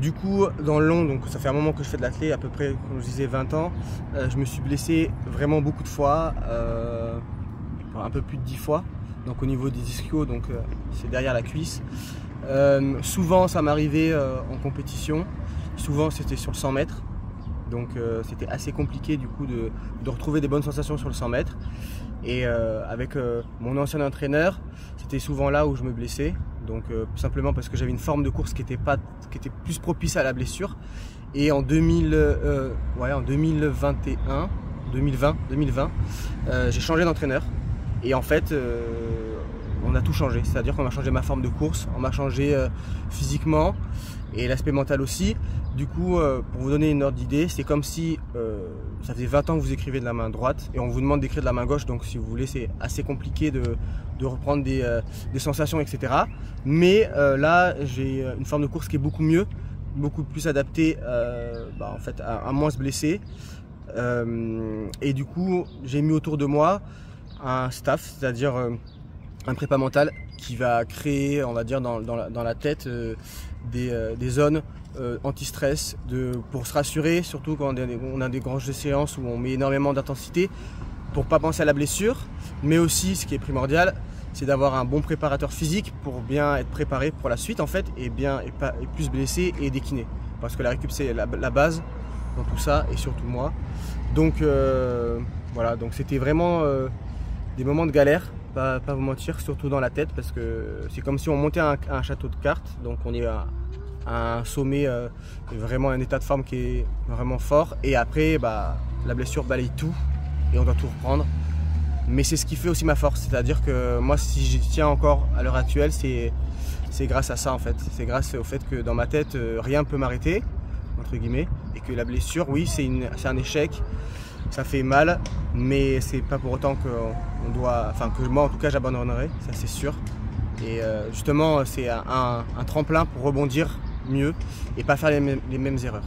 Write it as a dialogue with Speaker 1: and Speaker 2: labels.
Speaker 1: Du coup, dans le long, donc ça fait un moment que je fais de l'athlé, à peu près, comme je disais, 20 ans, je me suis blessé vraiment beaucoup de fois, un peu plus de 10 fois, donc au niveau des ischios, donc c'est derrière la cuisse. Souvent ça m'arrivait en compétition, souvent c'était sur le 100 mètres, donc c'était assez compliqué du coup de retrouver des bonnes sensations sur le 100 mètres. Et avec mon ancien entraîneur, c'était souvent là où je me blessais, donc simplement parce que j'avais une forme de course qui était plus propice à la blessure. Et en 2020, j'ai changé d'entraîneur. Et en fait, on a tout changé. C'est-à-dire qu'on m'a changé ma forme de course, on m'a changé physiquement et l'aspect mental aussi. Du coup, pour vous donner une ordre d'idée, c'est comme si ça faisait 20 ans que vous écrivez de la main droite et on vous demande d'écrire de la main gauche. Donc si vous voulez, c'est assez compliqué de reprendre des sensations, etc. Mais là, j'ai une forme de course qui est beaucoup mieux, beaucoup plus adaptée en fait, à moins se blesser. Et du coup, j'ai mis autour de moi un staff, c'est-à-dire un prépa mental qui va créer, on va dire, dans la tête des zones anti-stress pour se rassurer, surtout quand on a des grandes séances où on met énormément d'intensité, pour pas penser à la blessure. Mais aussi, ce qui est primordial, c'est d'avoir un bon préparateur physique pour bien être préparé pour la suite en fait, et plus blessé et dékiné. Parce que la récup, c'est la base dans tout ça, et surtout moi. Donc voilà, donc c'était vraiment des moments de galère, pas vous mentir, surtout dans la tête, parce que c'est comme si on montait un château de cartes, donc on est à un sommet, vraiment un état de forme qui est vraiment fort, et après la blessure balaye tout et on doit tout reprendre. Mais c'est ce qui fait aussi ma force, c'est-à-dire que moi, si j'y tiens encore à l'heure actuelle, c'est grâce à ça en fait. C'est grâce au fait que dans ma tête, rien ne peut m'arrêter, entre guillemets, et que la blessure, oui, c'est un échec, ça fait mal, mais c'est pas pour autant que moi en tout cas j'abandonnerai, ça c'est sûr. Et justement, c'est un tremplin pour rebondir mieux et pas faire les mêmes erreurs.